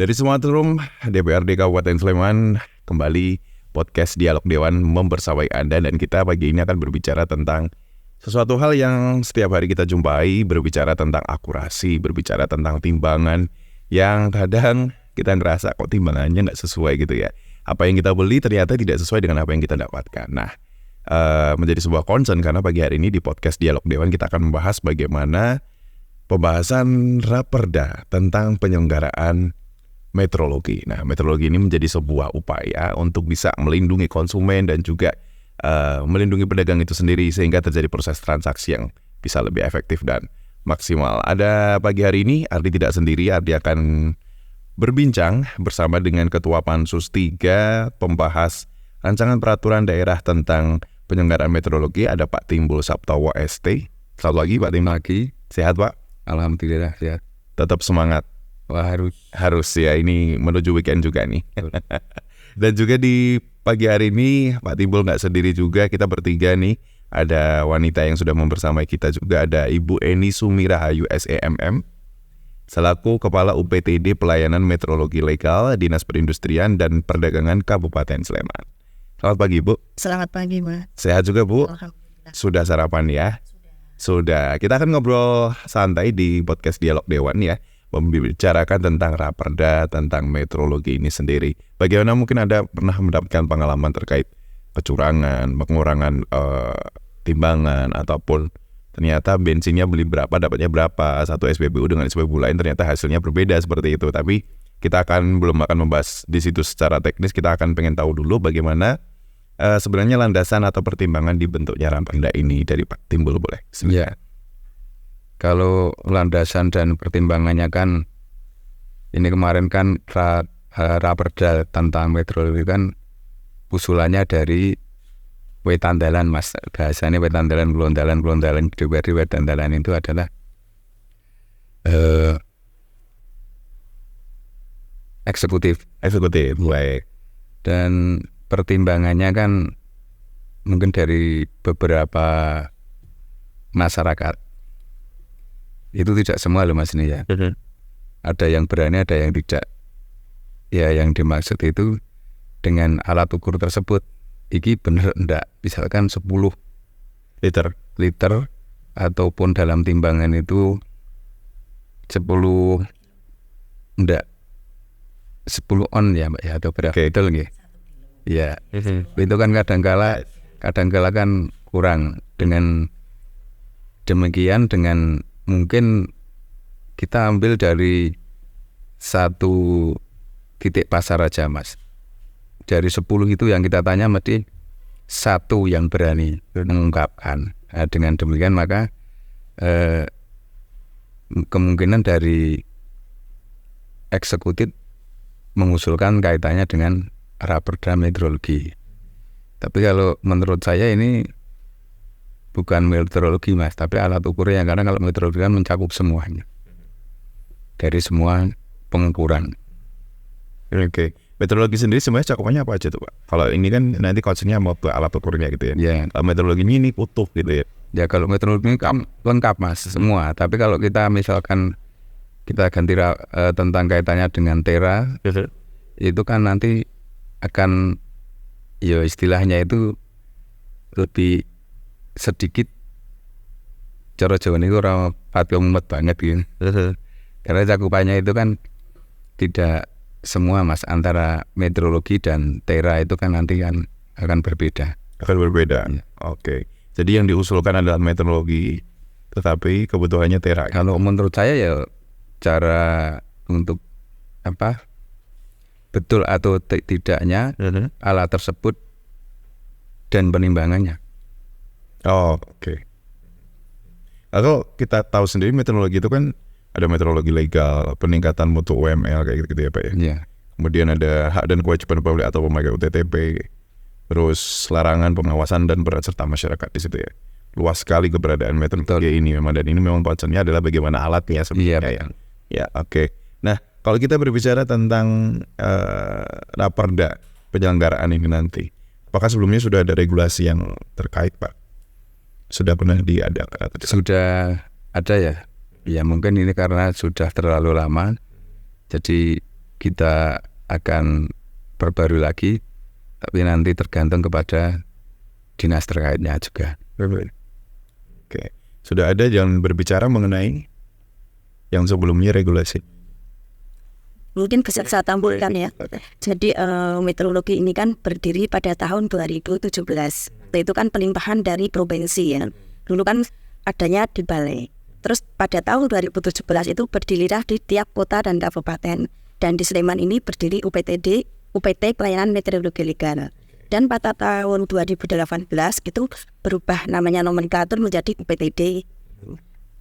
Dari semua room DPRD Kabupaten Sleman, kembali podcast Dialog Dewan membersamai Anda, dan kita pagi ini akan berbicara tentang sesuatu hal yang setiap hari kita jumpai, berbicara tentang akurasi, berbicara tentang timbangan yang kadang kita ngerasa kok timbangannya nggak sesuai gitu ya. Apa yang kita beli ternyata tidak sesuai dengan apa yang kita dapatkan. Nah, menjadi sebuah concern karena pagi hari ini di podcast Dialog Dewan kita akan membahas bagaimana pembahasan Raperda tentang penyelenggaraan metrologi. Nah, metrologi ini menjadi sebuah upaya untuk bisa melindungi konsumen dan juga melindungi pedagang itu sendiri sehingga terjadi proses transaksi yang bisa lebih efektif dan maksimal. Ada pagi hari ini Ardi tidak sendiri, Ardi akan berbincang bersama dengan Ketua Pansus 3 pembahas rancangan peraturan daerah tentang penyelenggaraan metrologi. Ada Pak Timbul Saptowo ST. Selamat pagi Pak Timbul. Pagi. Sehat Pak? Alhamdulillah sehat. Tetap semangat. Wah, Harus ya, ini menuju weekend juga nih. Dan juga di pagi hari ini Pak Timbul nggak sendiri juga, kita bertiga nih. Ada wanita yang sudah membersamai kita juga, ada Ibu Eni Sumirahayu SEMM selaku Kepala UPTD Pelayanan Metrologi Legal Dinas Perindustrian dan Perdagangan Kabupaten Sleman. Selamat pagi Bu. Selamat pagi Mas. Sehat juga Bu? Alhamdulillah. Sudah sarapan ya? Sudah. Kita akan ngobrol santai di podcast Dialog Dewan ya, membicarakan tentang Raperda, tentang metrologi ini sendiri. Bagaimana mungkin Anda pernah mendapatkan pengalaman terkait kecurangan, pengurangan timbangan, ataupun ternyata bensinnya beli berapa, dapatnya berapa, satu SPBU dengan SPBU lain ternyata hasilnya berbeda seperti itu. Tapi kita belum akan membahas di situ secara teknis, kita akan pengen tahu dulu bagaimana sebenarnya landasan atau pertimbangan dibentuknya Raperda ini. Dari Pak Timbul boleh? Ya. Kalau landasan dan pertimbangannya kan, ini kemarin kan Raperda tentang metrologi kan usulannya dari Wetandalan Mas. Bahasanya Wetandalan, Gelondalan, DPRD Wetandalan itu adalah eksekutif. Baik. Dan pertimbangannya kan mungkin dari beberapa masyarakat. Itu tidak semua loh Mas ini ya. Ada yang berani, ada yang tidak. Ya, yang dimaksud itu dengan alat ukur tersebut, iki bener enggak, misalkan 10 liter ataupun dalam timbangan itu 10 enggak 10 on ya Mbak ya, atau berapa betul nggih? Ya. Itu kan kadang-kala kan kurang. Dengan demikian, dengan mungkin kita ambil dari satu titik pasar aja Mas. Dari 10 itu yang kita tanya mesti satu yang berani mengungkapkan. Nah, dengan demikian maka kemungkinan dari eksekutif mengusulkan kaitannya dengan Raperda metrologi. Tapi kalau menurut saya ini bukan metrologi Mas, tapi alat ukurnya, karena kalau metrologi kan mencakup semuanya, dari semua pengukuran. Oke. Metrologi sendiri sebenarnya cakupannya apa aja tuh Pak? Kalau ini kan nanti concernnya mau ke alat ukurnya gitu ya. Ya. Kalau metrologi ini utuh gitu ya. Ya, kalau metrologi ini kan lengkap Mas semua. Tapi kalau kita misalkan kita ganti tentang kaitannya dengan tera, itu kan nanti akan ya istilahnya itu lebih sedikit, cara Jawa ini orang pati umet banget gitu. Karena cakupannya itu kan tidak semua Mas, antara metrologi dan tera itu kan nanti kan akan berbeda. Ya. Oke. Jadi yang diusulkan adalah metrologi, tetapi kebutuhannya tera. Kalau menurut saya ya cara untuk betul atau tidaknya alat tersebut dan penimbangannya. Oh, oke. Kalau kita tahu sendiri metrologi itu kan ada metrologi legal, peningkatan mutu UML kayak gitu ya Pak ya. Iya. Kemudian ada hak dan kewajiban pemilik atau pemakai UTTP, terus larangan, pengawasan dan peran serta masyarakat di situ ya. Luas sekali keberadaan metrologi ini memang, dan ini memang concernnya adalah bagaimana alatnya sebenarnya. Ya, oke. Nah, kalau kita berbicara tentang Raperda penyelenggaraan ini nanti, apakah sebelumnya sudah ada regulasi yang terkait Pak? Sudah pernah diadakan? Sudah ada ya. Ya mungkin ini karena sudah terlalu lama, jadi kita akan perbarui lagi, tapi nanti tergantung kepada dinas terkaitnya juga. Oke, sudah ada yang berbicara mengenai yang sebelumnya regulasi. Mungkin bisa saya tambahkan ya. Jadi meteorologi ini kan berdiri pada tahun 2017. Itu kan pelimpahan dari provinsi ya. Dulu kan adanya di Balai. Terus pada tahun 2017 itu berdirilah di tiap kota dan kabupaten. Dan di Sleman ini berdiri UPT Pelayanan Meteorologi Legal. Dan pada tahun 2018 itu berubah namanya nomenklatur menjadi UPTD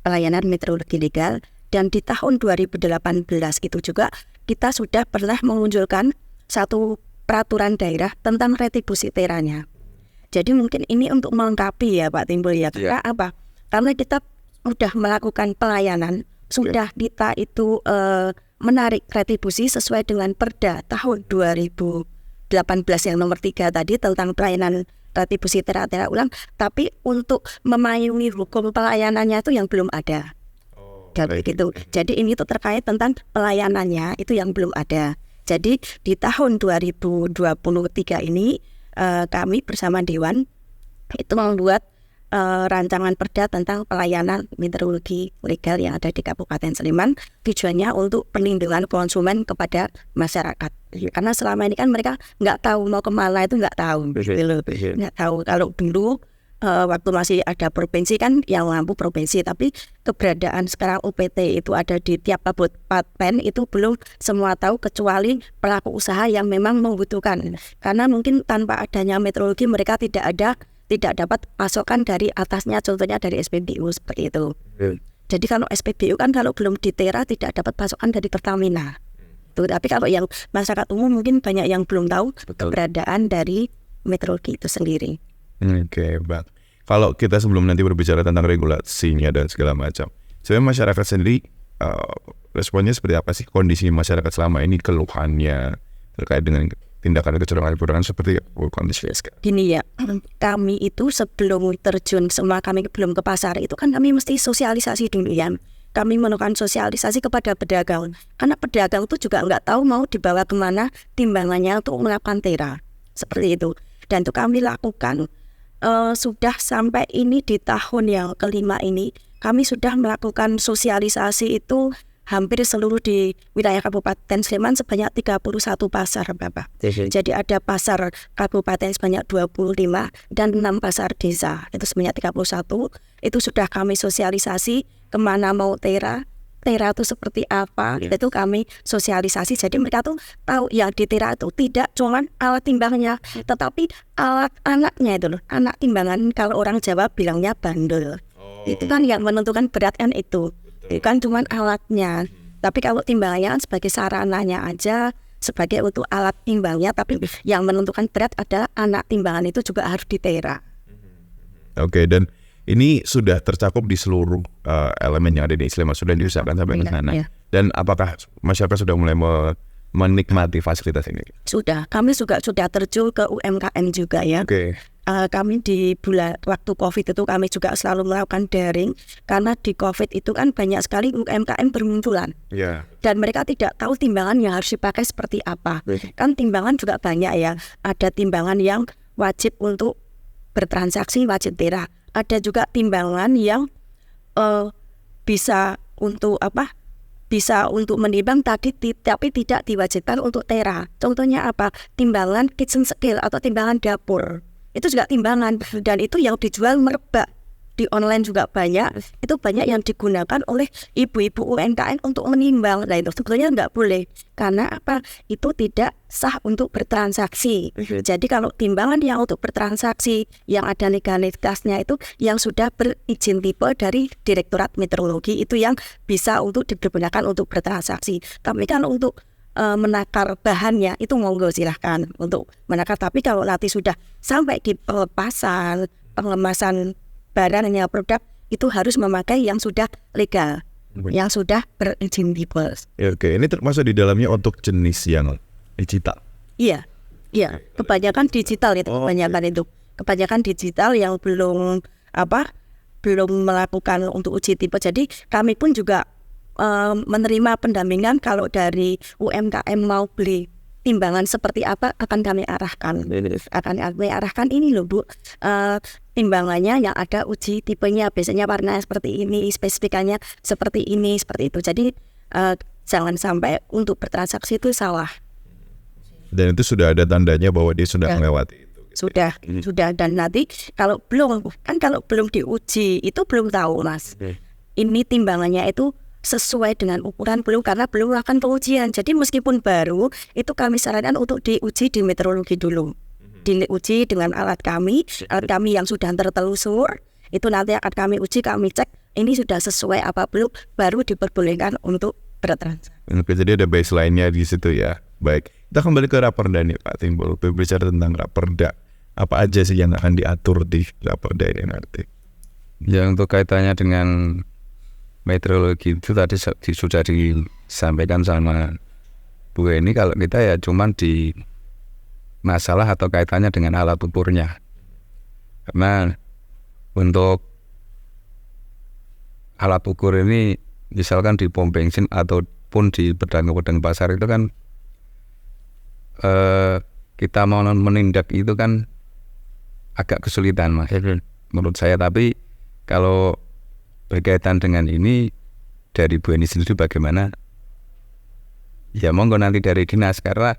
Pelayanan Meteorologi Legal. Dan di tahun 2018 itu juga kita sudah pernah mengunjulkan satu peraturan daerah tentang retribusi teranya. Jadi mungkin ini untuk melengkapi ya Pak Timbul ya. Karena apa? Karena kita sudah melakukan pelayanan, sudah kita itu menarik retribusi sesuai dengan Perda tahun 2018 yang nomor 3 tadi tentang pelayanan retribusi tera ulang. Tapi untuk memayungi hukum pelayanannya itu yang belum ada. Gitu. Jadi ini tuh terkait tentang pelayanannya itu yang belum ada. Jadi di tahun 2023 ini kami bersama Dewan itu membuat rancangan perda tentang pelayanan meteorologi legal yang ada di Kabupaten Sleman. Tujuannya untuk perlindungan konsumen kepada masyarakat. Karena selama ini kan mereka nggak tahu mau kemana itu nggak tahu. Nggak tahu kalau dulu waktu masih ada provinsi kan yang mampu provinsi, tapi keberadaan sekarang UPT itu ada di tiap kabupaten itu belum semua tahu kecuali pelaku usaha yang memang membutuhkan. Karena mungkin tanpa adanya meteorologi mereka tidak dapat pasokan dari atasnya, contohnya dari SPBU seperti itu. Jadi kalau SPBU kan kalau belum ditera tidak dapat pasokan dari Pertamina. Tapi kalau yang masyarakat umum mungkin banyak yang belum tahu keberadaan dari meteorologi itu sendiri. Oke, Bang. Kalau kita sebelum nanti berbicara tentang regulasinya dan segala macam, sebenarnya masyarakat sendiri responnya seperti apa sih kondisi masyarakat selama ini, keluhannya terkait dengan tindakan kecurangan seperti kondisi sekarang? Gini ya, kami itu sebelum terjun kami belum ke pasar itu kan kami mesti sosialisasi dulu ya. Kami melakukan sosialisasi kepada pedagang, karena pedagang itu juga nggak tahu mau dibawa kemana timbangannya untuk melakukan tera seperti itu. Dan itu kami lakukan. Sudah sampai ini di tahun yang kelima ini kami sudah melakukan sosialisasi itu hampir seluruh di wilayah Kabupaten Sleman sebanyak 31 pasar Bapak. Jadi ada pasar kabupaten sebanyak 25 dan 6 pasar desa itu sebanyak 31. Itu sudah kami sosialisasi kemana mau tera itu seperti apa, itu kami sosialisasi. Jadi mereka tuh tahu yang di tera itu tidak cuma alat timbangnya, tetapi alat anaknya itu loh, anak timbangan. Kalau orang Jawa bilangnya bandul. Itu kan yang menentukan berat kan itu kan cuma alatnya. Tapi kalau timbangannya kan sebagai sarananya aja, sebagai untuk alat timbangnya. Tapi yang menentukan berat adalah anak timbangan itu juga harus ditera. Oke, dan ini sudah tercakup di seluruh elemen yang ada di Sleman, sudah diusahakan sampai ke sana. Iya. Dan apakah masyarakat sudah mulai menikmati fasilitas ini? Sudah, kami juga sudah terjun ke UMKM juga ya. Oke. Kami di waktu COVID itu kami juga selalu melakukan daring, karena di COVID itu kan banyak sekali UMKM bermunculan. Yeah. Dan mereka tidak tahu timbangan yang harus dipakai seperti apa. Kan timbangan juga banyak ya. Ada timbangan yang wajib untuk bertransaksi, wajib tera. Ada juga timbangan yang bisa untuk menimbang tadi tapi tidak diwajibkan untuk tera. Contohnya apa? Timbangan kitchen scale atau timbangan dapur. Itu juga timbangan, dan itu yang dijual merebak. Di online juga banyak, itu banyak yang digunakan oleh ibu-ibu UMKM untuk menimbang. Nah itu sebetulnya nggak boleh, karena apa? Itu tidak sah untuk bertransaksi. Jadi kalau timbangan yang untuk bertransaksi, yang ada legalitasnya itu yang sudah berizin tipe dari Direktorat Meteorologi, itu yang bisa untuk digunakan untuk bertransaksi. Tapi kalau untuk menakar bahannya itu monggo silahkan untuk menakar. Tapi kalau nanti sudah sampai di pelepasan, pengemasan barangnya produk, itu harus memakai yang sudah legal, yang sudah berizin tipe. Oke, ini termasuk di dalamnya untuk jenis yang digital. Iya, kebanyakan digital itu, kebanyakan digital yang belum melakukan untuk uji tipe. Jadi kami pun juga menerima pendampingan. Kalau dari UMKM mau beli timbangan seperti apa akan kami arahkan. Ini loh Bu, timbangannya yang ada uji tipenya, biasanya warna seperti ini, spesifikannya seperti ini, seperti itu. Jadi jangan sampai untuk bertransaksi itu salah. Dan itu sudah ada tandanya bahwa dia sudah melewati itu. Sudah. Dan nanti kalau belum diuji itu belum tahu Mas. Ini timbangannya itu sesuai dengan ukuran belum, karena belum akan pengujian. Jadi meskipun baru, itu kami sarankan untuk diuji di meteorologi dulu. Diuji dengan alat kami yang sudah tertelusur, itu nanti akan kami uji, kami cek ini sudah sesuai apa belum, baru diperbolehkan untuk bertransaksi. Oke, jadi ada baseline-nya di situ ya. Baik, kita kembali ke Raperda nih Pak Timbul. Berbicara tentang Raperda, apa aja sih yang akan diatur di Raperda ini nanti? Ya, untuk kaitannya dengan meteorologi itu tadi sudah disampaikan sama Bu Eni. Kalau kita ya cuman di masalah atau kaitannya dengan alat ukurnya, karena untuk alat ukur ini misalkan di pom bensin ataupun di pedang pasar itu kan kita mau menindak itu kan agak kesulitan Mas menurut saya. Tapi kalau berkaitan dengan ini dari Bu Eni sendiri bagaimana? Ya monggo nanti dari dinas, karena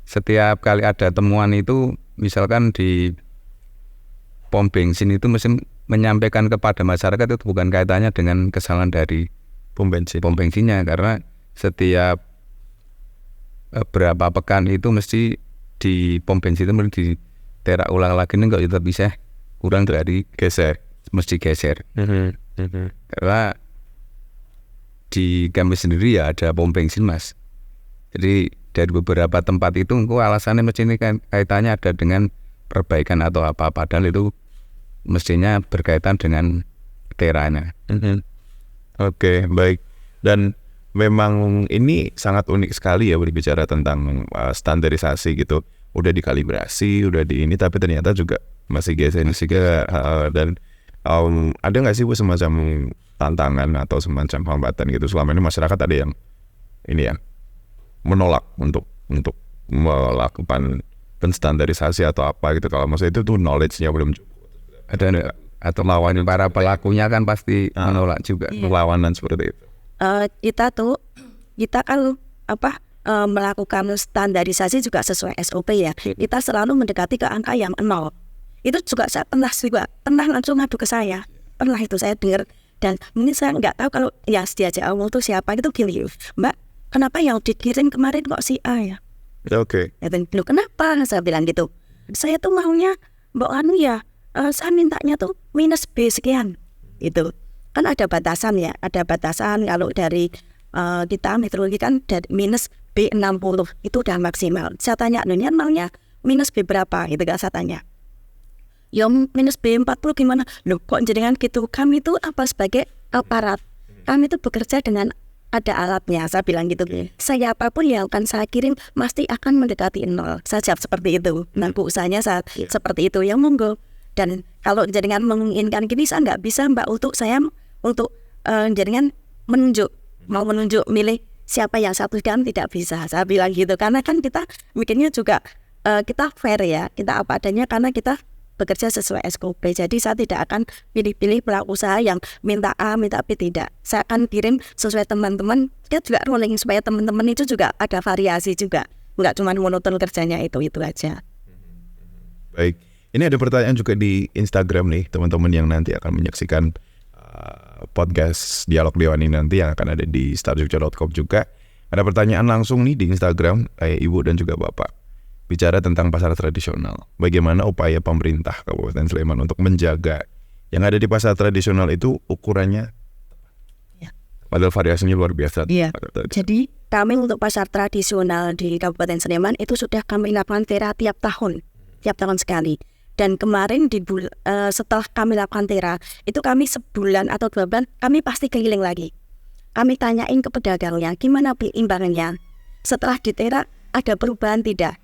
setiap kali ada temuan itu misalkan di pom bensin itu mesti menyampaikan kepada masyarakat itu bukan kaitannya dengan kesalahan dari pom bensinnya, karena setiap berapa pekan itu mesti di pom bensin itu mesti diterak ulang lagi nih, kalau itu bisa kurang dari mesti geser. Karena di kami sendiri ya ada pom bensin Mas. Jadi dari beberapa tempat itu alasannya mesti ini kaitannya ada dengan perbaikan atau apa, padahal itu mestinya berkaitan dengan teranya. Oke, baik. Dan memang ini sangat unik sekali ya berbicara tentang standarisasi gitu. Udah dikalibrasi, udah di ini, tapi ternyata juga masih geser. Dan ada nggak sih Bu semacam tantangan atau semacam hambatan gitu selama ini masyarakat ada yang ini ya menolak untuk melakukan penstandarisasi atau apa gitu, kalau maksudnya itu tuh knowledge-nya belum cukup ada atau lawan para pelakunya kan pasti menolak juga perlawanan seperti itu. Kita kan melakukan standarisasi juga sesuai SOP ya. Kita selalu mendekati ke angka yang 0. Itu juga saya pernah langsung ngadu ke saya. Pernah itu saya dengar, dan ini saya nggak tahu kalau yang diajak awal itu siapa, itu gini, Mbak, kenapa yang dikirim kemarin kok si A ya? Oke. Loh kenapa? Saya bilang gitu. Saya tuh maunya Mbak Anu ya, saya mintanya tuh minus B sekian. Itu kan ada batasan ya, ada batasan kalau dari kita meteorologi kan dari minus B60 itu udah maksimal. Saya tanya, ini maunya minus B berapa? Gitu kan saya tanya. Ya minus B40 gimana? Loh kok jenengan gitu? Kami itu sebagai aparat, kami itu bekerja dengan ada alatnya. Saya bilang gitu. Saya apapun yang akan saya kirim pasti akan mendekati 0. Saya jawab seperti itu. Nah usahanya saat seperti itu, yang monggo. Dan kalau jenengan menginginkan gini, saya nggak bisa Mbak untuk jenengan mau menunjuk milih siapa yang satu kan tidak bisa. Saya bilang gitu, karena kan kita mikirnya juga kita fair ya, kita apa adanya, karena kita bekerja sesuai SOP. Jadi saya tidak akan pilih-pilih pelaku usaha yang minta A, minta B, tidak. Saya akan kirim sesuai teman-teman. Kita juga rolling supaya teman-teman itu juga ada variasi juga. Enggak cuma monoton kerjanya itu aja. Baik. Ini ada pertanyaan juga di Instagram nih, teman-teman yang nanti akan menyaksikan podcast Dialog Dewan ini nanti yang akan ada di starjogja.com juga. Ada pertanyaan langsung nih di Instagram, Ibu dan juga Bapak. Bicara tentang pasar tradisional, bagaimana upaya pemerintah Kabupaten Sleman untuk menjaga yang ada di pasar tradisional itu ukurannya, padahal variasinya luar biasa. Jadi kami untuk pasar tradisional di Kabupaten Sleman itu sudah kami lakukan tera tiap tahun sekali. Dan kemarin setelah kami lakukan tera, itu kami sebulan atau 2 bulan kami pasti keliling lagi. Kami tanyain ke pedagangnya gimana imbangannya. Setelah di tera ada perubahan tidak?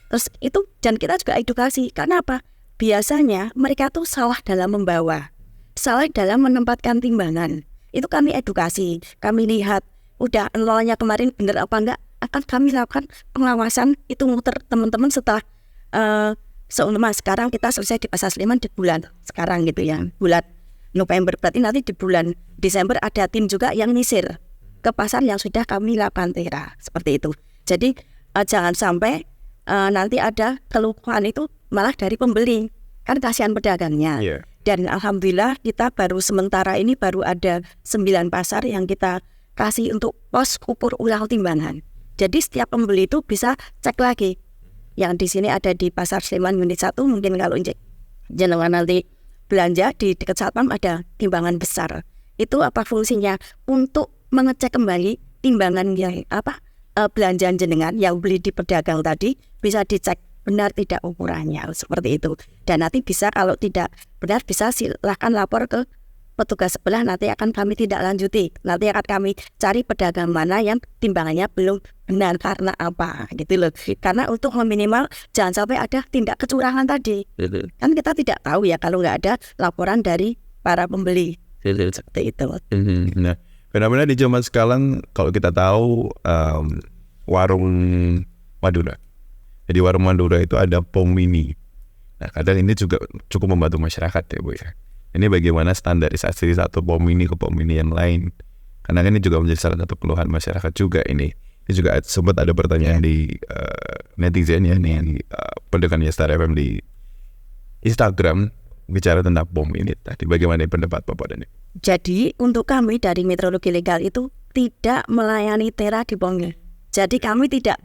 Terus itu, dan kita juga edukasi. Karena apa? Biasanya mereka tuh salah dalam membawa, salah dalam menempatkan timbangan. Itu kami edukasi, kami lihat udah nolnya kemarin bener apa enggak, akan kami lakukan pengawasan itu muter teman-teman setelah seumpama sekarang kita selesai di Pasar Sleman di bulan sekarang gitu ya, bulan November, berarti nanti di bulan Desember ada tim juga yang nyisir ke pasar yang sudah kami lakukan tera seperti itu. Jadi jangan sampai nanti ada keluhan itu malah dari pembeli, kan kasihan pedagangnya. Dan alhamdulillah kita baru sementara ini baru ada 9 pasar yang kita kasih untuk pos ukur ulang timbangan. Jadi setiap pembeli itu bisa cek lagi. Yang di sini ada di Pasar Sleman Unit 1, mungkin kalau jenengan nanti belanja di dekat Satpam ada timbangan besar. Itu apa fungsinya? Untuk mengecek kembali timbangan yang belanjaan jenengan yang beli di pedagang tadi, bisa dicek benar tidak ukurannya seperti itu. Dan nanti bisa kalau tidak benar bisa silahkan lapor ke petugas sebelah, nanti akan kami tidak lanjuti. Nanti akan kami cari pedagang mana yang timbangannya belum benar karena apa gitu loh. Karena untuk meminimal jangan sampai ada tindak kecurangan tadi. Kan kita tidak tahu ya kalau nggak ada laporan dari para pembeli. Seperti itu. Nah, benar-benar di zaman sekarang kalau kita tahu warung Madura. Jadi warung Madura itu ada POM mini. Nah, kadang ini juga cukup membantu masyarakat ya Bu ya. Ini bagaimana standarisasi satu POM mini ke POM mini yang lain. Karena ini juga menjadi salah satu keluhan masyarakat juga ini. Ini juga sempat ada pertanyaan di netizen ya nih, pendengarnya Star FM di Instagram bicara tentang POM ini tadi. Bagaimana pendapat Bapak dan Ibu? Jadi untuk kami dari metrologi legal itu tidak melayani tera di POM. Jadi kami tidak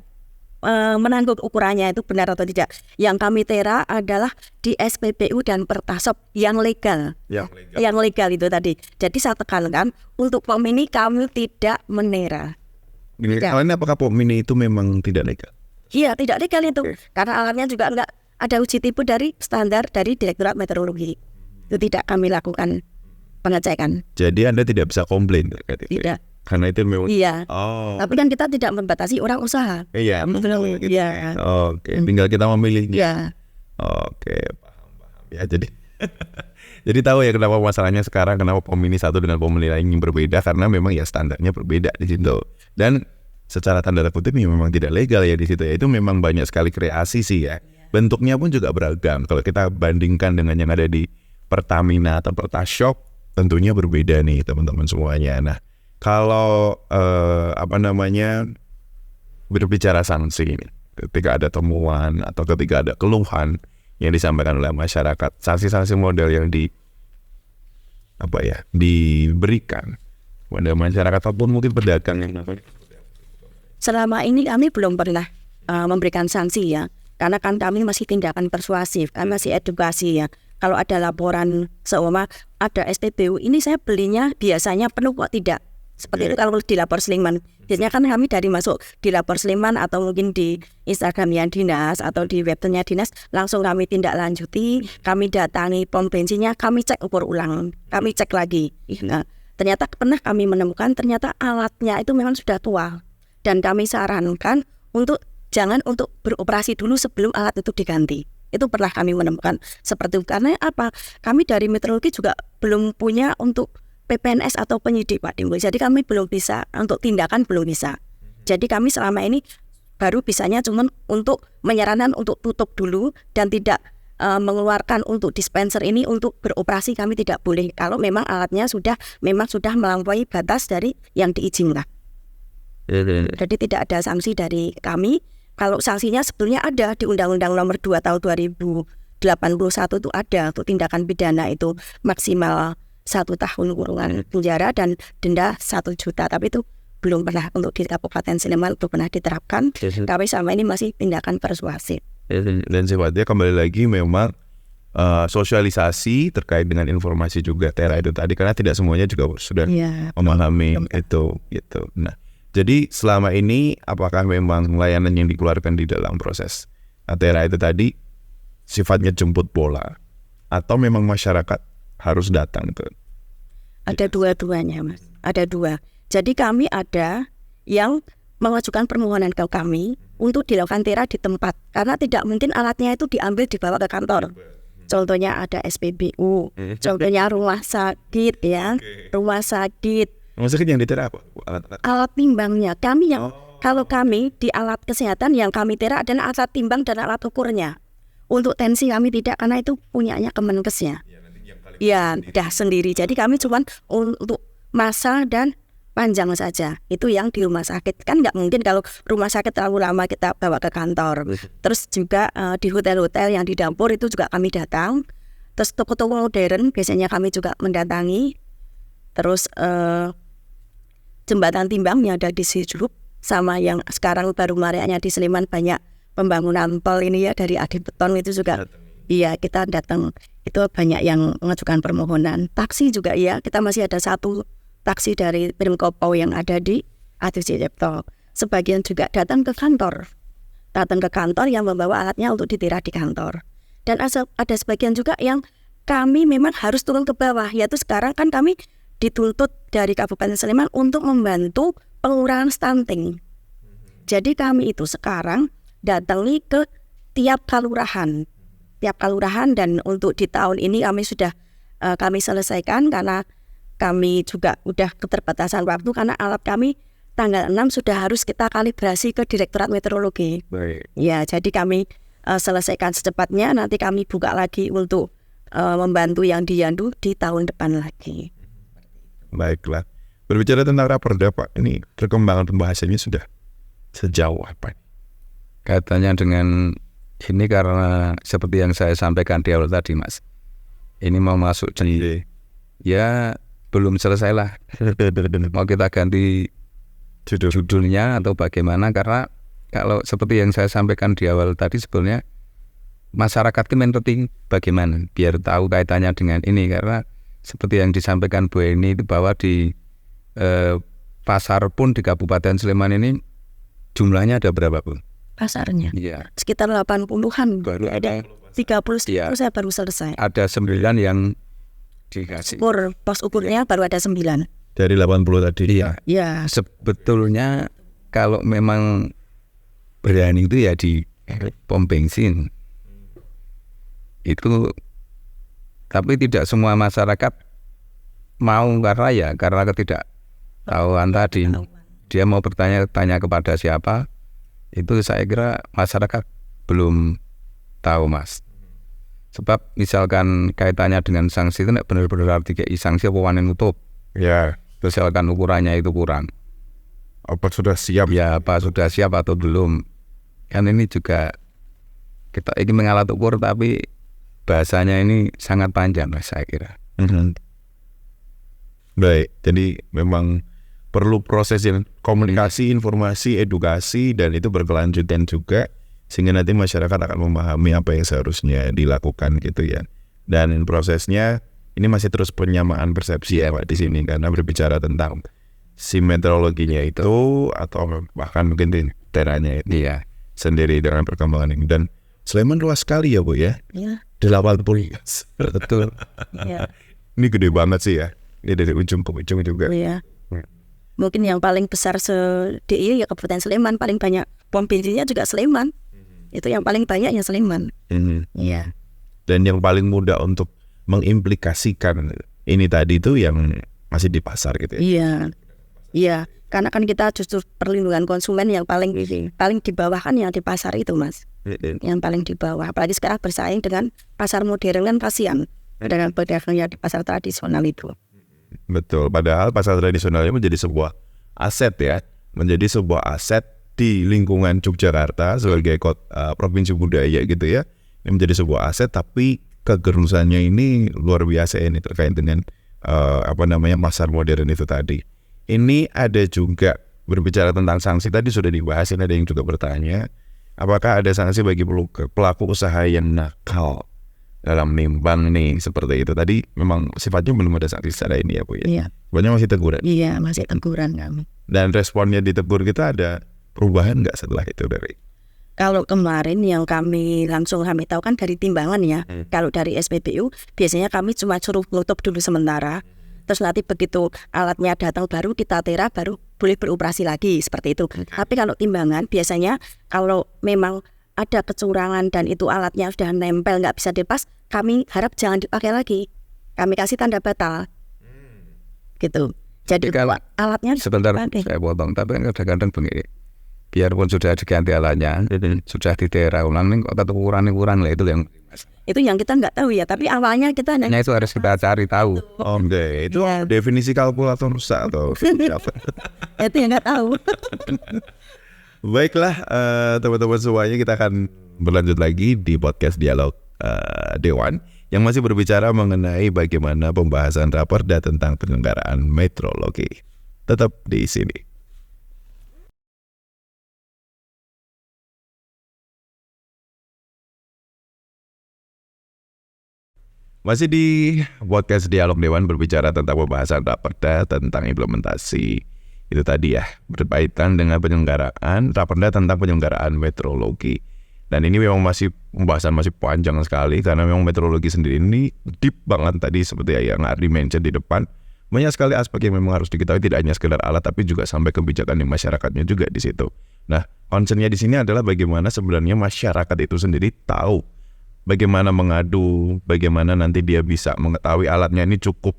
menanggung ukurannya itu benar atau tidak. Yang kami tera adalah di SPBU dan Pertasop yang legal. Yang legal itu tadi. Jadi saya tekankan untuk POM ini kami tidak menera. Kalian apakah POM mini itu memang tidak legal? Iya, tidak legal itu. Karena alatnya juga enggak ada uji tipe dari standar dari Direktorat Meteorologi. Itu tidak kami lakukan pengecekan. Jadi Anda tidak bisa komplain terkait itu? Tidak. Karena itu memang. Iya. Tapi kan kita tidak membatasi orang usaha. Iya. Gitu. Iya. Oke. Tinggal kita memilih. Iya. Oke, paham. Ya jadi jadi tahu ya kenapa masalahnya sekarang, kenapa POM mini satu dengan POM mini lain yang berbeda, karena memang ya standarnya berbeda di situ. Dan secara tanda kutip memang tidak legal ya di situ ya. Itu memang banyak sekali kreasi sih ya. Bentuknya pun juga beragam. Kalau kita bandingkan dengan yang ada di Pertamina atau Pertashop, tentunya berbeda nih teman-teman semuanya. Nah, kalau berbicara sanksi ini, ketika ada temuan atau ketika ada keluhan yang disampaikan oleh masyarakat, sanksi-sanksi model yang diberikan kepada masyarakat ataupun mungkin pedagang yang selama ini kami belum pernah memberikan sanksi ya, karena kan kami masih tindakan persuasif, kami masih edukasi ya. Kalau ada laporan seumpama ada SPBU ini saya belinya biasanya penuh kok tidak. Seperti itu kalau di lapor Sleman. Biasanya kan kami dari masuk di lapor Sleman atau mungkin di Instagramnya dinas atau di webnya dinas, langsung kami tindak lanjuti, kami datangi pom bensinnya, kami cek ukur ulang, kami cek lagi. Nah, ternyata pernah kami menemukan ternyata alatnya itu memang sudah tua. Dan kami sarankan jangan untuk beroperasi dulu sebelum alat itu diganti. Itu pernah kami menemukan seperti itu. Karena apa? Kami dari meteorologi juga belum punya untuk PPNS atau penyidik Pak Timbul. Jadi kami belum bisa untuk tindakan, belum bisa. Jadi kami selama ini baru bisanya cuma untuk menyarankan untuk tutup dulu dan tidak mengeluarkan untuk dispenser ini untuk beroperasi kami tidak boleh. Kalau memang alatnya sudah melampaui batas dari yang diizinkan. Jadi tidak ada sanksi dari kami. Kalau sanksinya sebetulnya ada di Undang-Undang Nomor 2 Tahun 2081 itu ada untuk tindakan pidana itu maksimal 1 tahun kurungan penjara dan denda 1 juta. Tapi itu belum pernah untuk di Kabupaten Sleman belum pernah diterapkan. Tapi sama ini masih tindakan persuasif. Dan sifatnya kembali lagi memang sosialisasi terkait dengan informasi juga tera itu tadi, karena tidak semuanya juga sudah memahami itu gitu. Nah, jadi selama ini apakah memang layanan yang dikeluarkan di dalam proses tera itu tadi sifatnya jemput bola atau memang masyarakat harus datang ke? Ada dua-duanya Mas, ada dua. Jadi kami ada yang mengajukan permohonan ke kami untuk dilakukan tera di tempat, karena tidak mungkin alatnya itu diambil dibawa ke kantor. Contohnya ada SPBU, contohnya rumah sakit ya, rumah sakit. Rumah sakit yang ditera apa? Alat timbangnya kami yang kalau kami di alat kesehatan yang kami tera adalah alat timbang dan alat ukurnya. Untuk tensi kami tidak, karena itu punyanya Kemenkesnya. Ya, dah sendiri. Jadi kami cuma untuk massa dan panjang saja. Itu yang di rumah sakit. Kan nggak mungkin kalau rumah sakit terlalu lama kita bawa ke kantor. Terus juga di hotel-hotel yang di dapur itu juga kami datang. Terus toko-toko modern biasanya kami juga mendatangi. Terus jembatan timbang yang ada di Sijup, sama yang sekarang baru maraknya di Sleman banyak pembangunan tol ini ya dari Adi Beton itu juga. Iya, kita datang. Itu banyak yang mengajukan permohonan. Taksi juga iya, kita masih ada 1 taksi dari Primkopo yang ada di Adi Cipto. Sebagian juga datang ke kantor. Datang ke kantor yang membawa alatnya untuk ditira di kantor. Dan ada sebagian juga yang kami memang harus turun ke bawah. Yaitu sekarang kan kami dituntut dari Kabupaten Sleman untuk membantu pengurangan stunting. Jadi kami itu sekarang datangi ke tiap kalurahan, dan untuk di tahun ini kami sudah kami selesaikan karena kami juga udah keterbatasan waktu karena alat kami tanggal 6 sudah harus kita kalibrasi ke Direktorat Meteorologi. Baik. Ya, jadi kami selesaikan secepatnya, nanti kami buka lagi untuk membantu yang di Yandu di tahun depan lagi. Baiklah. Berbicara tentang Raperda Pak, ini perkembangan pembahasannya sudah sejauh apa? Katanya dengan ini karena seperti yang saya sampaikan di awal tadi Mas, ini mau masuk jadi ya belum selesai lah. Mau kita ganti judulnya atau bagaimana, karena kalau seperti yang saya sampaikan di awal tadi sebetulnya masyarakat itu penting bagaimana biar tahu kaitannya dengan ini, karena seperti yang disampaikan Bu Eni itu bahwa di pasar pun di Kabupaten Sleman ini jumlahnya ada berapa Bu? Pasarnya Iya. sekitar 80-an. Baru ada 30 iya. saya baru selesai. Ada 9 yang dikasih. Pos ukurnya baru ada 9. Dari 80 tadi. Iya. Ya. Sebetulnya kalau memang berani itu ya di pom bensin. Itu tapi tidak semua masyarakat mau karena ketidaktahuan tadi. Dia mau bertanya kepada siapa, itu saya kira masyarakat belum tahu Mas. Sebab misalkan kaitannya dengan sanksi itu tidak benar-benar dikai sanksi apa wani nutup. Ya. Misalkan ukurannya itu kurang. Apa sudah siap? Ya, apa sudah siap atau belum. Kan ini juga kita ingin mengalat ukur tapi bahasanya ini sangat panjang Mas saya kira. Baik, jadi memang perlu proses komunikasi, informasi, edukasi, dan itu berkelanjutan juga sehingga nanti masyarakat akan memahami apa yang seharusnya dilakukan gitu ya. Dan prosesnya ini masih terus penyamaan persepsi ya Pak di sini, karena berbicara tentang si meteorologinya itu atau bahkan mungkin daerahnya itu sendiri dengan perkembangan ini. Dan Sleman luas sekali ya Bu ya. Iya. 80. Betul. Ya. Ini gede banget sih ya. Ini dari ujung ke ujung juga. Iya. Mungkin yang paling besar se-DIY ya Kabupaten Sleman, paling banyak pom bensinnya juga Sleman. Itu yang paling banyak yang Sleman. Iya. Dan yang paling mudah untuk mengimplikasikan ini tadi itu yang masih di pasar gitu ya. Iya. Iya, karena kan kita justru perlindungan konsumen yang paling di bawah kan yang di pasar itu Mas. Yang paling di bawah. Apalagi sekarang bersaing dengan pasar modern kan kasihan dengan pedagangnya di pasar tradisional itu. Betul, padahal pasar tradisionalnya menjadi sebuah aset ya, menjadi sebuah aset di lingkungan Yogyakarta sebagai provinsi budaya gitu ya. Ini menjadi sebuah aset, tapi kegerusannya ini luar biasa ini terkait dengan pasar modern itu tadi. Ini ada juga berbicara tentang sanksi, tadi sudah dibahas, ini ada yang juga bertanya, apakah ada sanksi bagi pelaku usaha yang nakal dalam nimbang nih seperti itu. Tadi memang sifatnya belum ada sanksi secara ini ya Bu ya. Iya. Banyak masih teguran. Iya, masih teguran kami. Dan responnya ditegur kita ada perubahan nggak setelah itu dari? Kalau kemarin yang kami tahu kan dari timbangan ya. Kalau dari SPBU biasanya kami cuma suruh nutup dulu sementara. Terus nanti begitu alatnya datang baru kita tera, baru boleh beroperasi lagi seperti itu. Tapi kalau timbangan biasanya kalau memang ada kecurangan dan itu alatnya sudah nempel nggak bisa dilepas, kami harap jangan dipakai lagi. Kami kasih tanda batal. Gitu. Jadi kalau alatnya sebentar saya potong, tapi kan kadang-kadang begini. Biarpun sudah diganti alatnya, sudah ditera ulang, nih kok tetap kurang lah itu yang kita nggak tahu ya. Tapi awalnya kita hanya itu harus kita cari tahu. Oke, itu definisi kalkulator rusak atau apa? Itu yang nggak tahu. Baiklah, teman-teman semuanya, kita akan berlanjut lagi di podcast Dialog Dewan yang masih berbicara mengenai bagaimana pembahasan Raperda tentang penyelenggaraan meteorologi. Tetap di sini. Masih di podcast Dialog Dewan berbicara tentang pembahasan Raperda tentang implementasi itu tadi ya, berkaitan dengan penyelenggaraan Raperda tentang penyelenggaraan meteorologi. Dan ini memang pembahasan masih panjang sekali karena memang meteorologi sendiri ini deep banget tadi seperti yang Ardi mention di depan. Banyak sekali aspek yang memang harus diketahui, tidak hanya sekedar alat tapi juga sampai kebijakan di masyarakatnya juga di situ. Nah, concernnya di sini adalah bagaimana sebenarnya masyarakat itu sendiri tahu bagaimana mengadu, bagaimana nanti dia bisa mengetahui alatnya ini cukup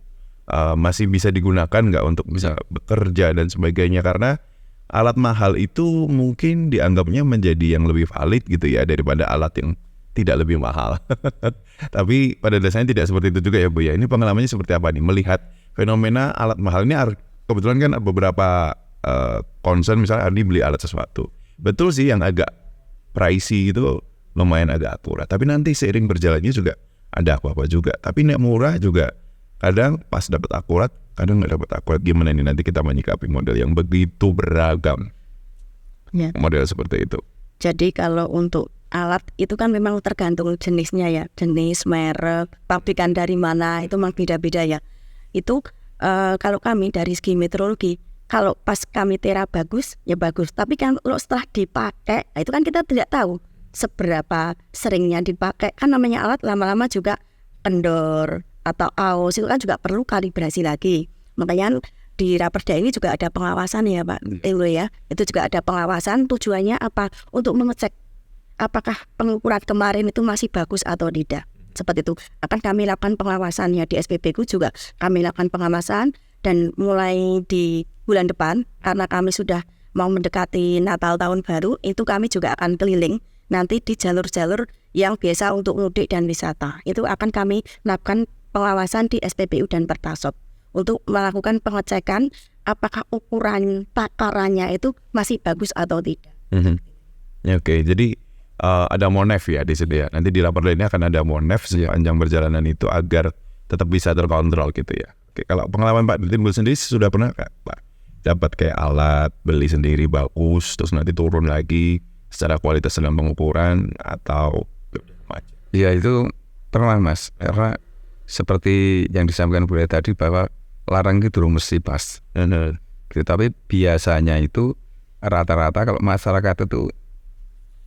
masih bisa digunakan nggak untuk bisa bekerja dan sebagainya. Karena alat mahal itu mungkin dianggapnya menjadi yang lebih valid gitu ya daripada alat yang tidak lebih mahal. Tapi pada dasarnya tidak seperti itu juga ya Bu ya. Ini pengalamannya seperti apa nih melihat fenomena alat mahal ini? Kebetulan kan beberapa concern, misalnya Ardi beli alat sesuatu. Betul sih yang agak pricey itu lumayan agak akurat, tapi nanti seiring berjalannya juga ada apa-apa juga. Tapi yang murah juga kadang pas dapat akurat, kadang nggak dapat akurat. Gimana ini nanti kita menyikapi model yang begitu beragam ya. Model seperti itu. Jadi kalau untuk alat itu kan memang tergantung jenisnya ya, jenis, merek, pabrikan dari mana, itu memang beda-beda ya. Itu kalau kami dari segi meteorologi, kalau pas kami tera bagus ya bagus, tapi kalau setelah dipakai, itu kan kita tidak tahu seberapa seringnya dipakai. Kan namanya alat lama-lama juga kendor atau aus, itu kan juga perlu kalibrasi lagi. Makanya di Raperda ini juga ada pengawasan ya Pak Ewo ya. Itu juga ada pengawasan, tujuannya apa? Untuk mengecek apakah pengukuran kemarin itu masih bagus atau tidak. Seperti itu. Akan kami lakukan pengawasannya di SPBku juga. Kami lakukan pengawasan dan mulai di bulan depan karena kami sudah mau mendekati Natal tahun baru, itu kami juga akan keliling nanti di jalur-jalur yang biasa untuk mudik dan wisata. Itu akan kami lakukan pengawasan di SPBU dan Pertasop untuk melakukan pengecekan apakah ukuran takarannya itu masih bagus atau tidak. Oke, jadi ada monef ya di sini ya. Nanti di Raperda ini akan ada monef sepanjang perjalanan itu agar tetap bisa terkontrol gitu ya. Oke, kalau pengalaman Pak Timbul sendiri sudah pernah Pak dapat kayak alat beli sendiri bagus terus nanti turun lagi secara kualitas dalam pengukuran atau ya itu pernah Mas, karena seperti yang disampaikan Bu tadi bahwa larang itu durung mesti pas. Tapi biasanya itu rata-rata kalau masyarakat itu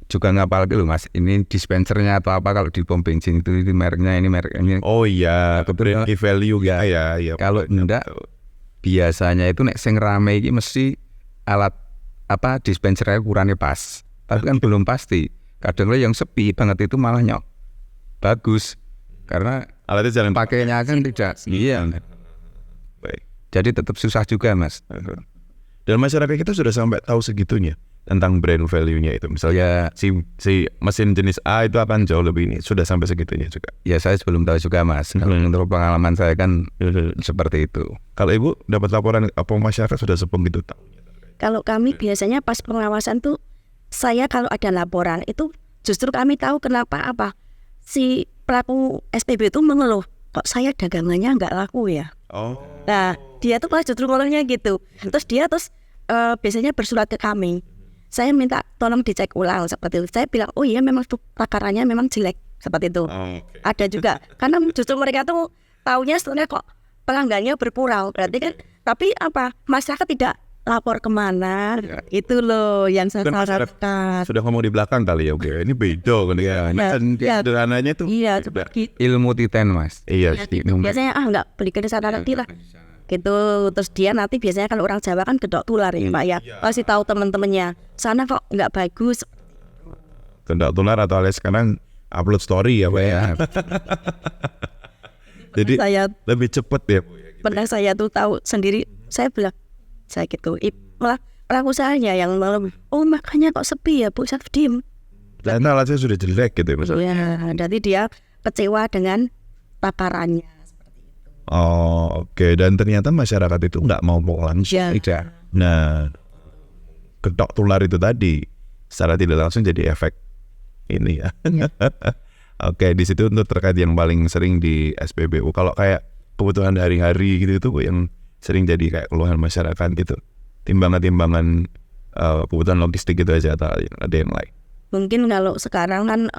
juga ngapal gitu Mas, ini dispensernya atau apa kalau di pom bensin itu mereknya ini. Oh iya, brand value ya. Kalau enggak biasanya itu nek sing rame iki mesti alat apa dispensernya kurangnya pas. Tapi kan belum pasti. Kadang yang sepi banget itu malah nyok bagus karena alatnya jalan pakainya kan tidak. Iya. Baik. Jadi tetap susah juga Mas. Dan masyarakat kita sudah sampai tahu segitunya tentang brand value-nya itu. Misalnya si mesin jenis A itu akan jauh lebih ini. Sudah sampai segitunya juga. Ya saya belum tahu juga Mas. Menurut pengalaman saya kan seperti itu. Kalau Ibu dapat laporan apa masyarakat sudah sebegitu tahu? Kalau kami biasanya pas pengawasan tuh saya kalau ada laporan itu justru kami tahu kenapa apa si pelaku SPB itu mengeluh kok saya dagangannya nggak laku ya. Nah dia tuh malah justru ngeluhnya gitu. Terus dia biasanya bersurat ke kami. Saya minta tolong dicek ulang seperti itu. Saya bilang oh iya memang takarannya memang jelek seperti itu. Ada juga karena justru mereka tuh taunya sebenarnya kok pelanggannya berkurang berarti kan. Tapi apa masyarakat tidak lapor kemana itu loh yang saya harapkan. Sudah ngomong di belakang kali ya, oke ini beda kan ya. Sederhananya tuh ilmu titen Mas. Iya. Biasanya nggak beli ke sana nanti lah. Gitu terus dia nanti biasanya kalau orang Jawa kan gedok tular ya Pak ya. Pasti tahu teman-temannya sana kok nggak bagus. Tidak tular atau alias sekarang upload story ya Pak ya. Jadi saya lebih cepat ya Bu. pernah saya tuh tahu sendiri, saya bilang saya gitu, malah pelaku usahanya yang malam, oh makanya kok sepi ya Bu, saya diem. Dan alatnya sudah jelek gitu misalnya. Ya, jadi dia kecewa dengan takarannya. Oh oke. Dan ternyata masyarakat itu nggak mau langsung. Ya. Nah, ketok tular itu tadi secara tidak langsung jadi efek ini ya. Oke, di situ untuk terkait yang paling sering di SPBU. Kalau kayak kebutuhan hari-hari gitu itu Bu, yang sering jadi kayak keluhan masyarakat gitu. Timbangan-timbangan kebutuhan logistik gitu aja atau ada yang lain. Mungkin kalau sekarang kan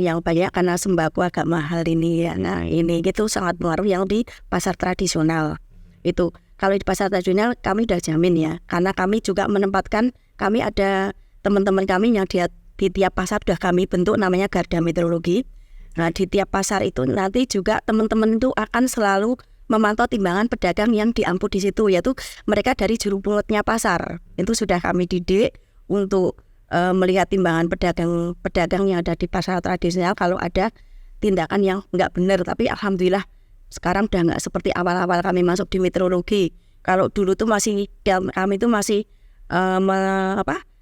yang banyak karena sembako agak mahal ini ya. Nah ini gitu sangat pengaruh yang di pasar tradisional. Itu kalau di pasar tradisional kami udah jamin ya. Karena kami juga menempatkan, kami ada teman-teman kami yang di tiap pasar sudah kami bentuk namanya Garda Meteorologi. Nah di tiap pasar itu nanti juga teman-teman itu akan selalu memantau timbangan pedagang yang diamput di situ, yaitu mereka dari juru pungutnya pasar. Itu sudah kami didik untuk melihat timbangan pedagang yang ada di pasar tradisional kalau ada tindakan yang nggak benar. Tapi alhamdulillah sekarang udah nggak seperti awal-awal kami masuk di meteorologi. Kalau dulu tuh masih kami itu masih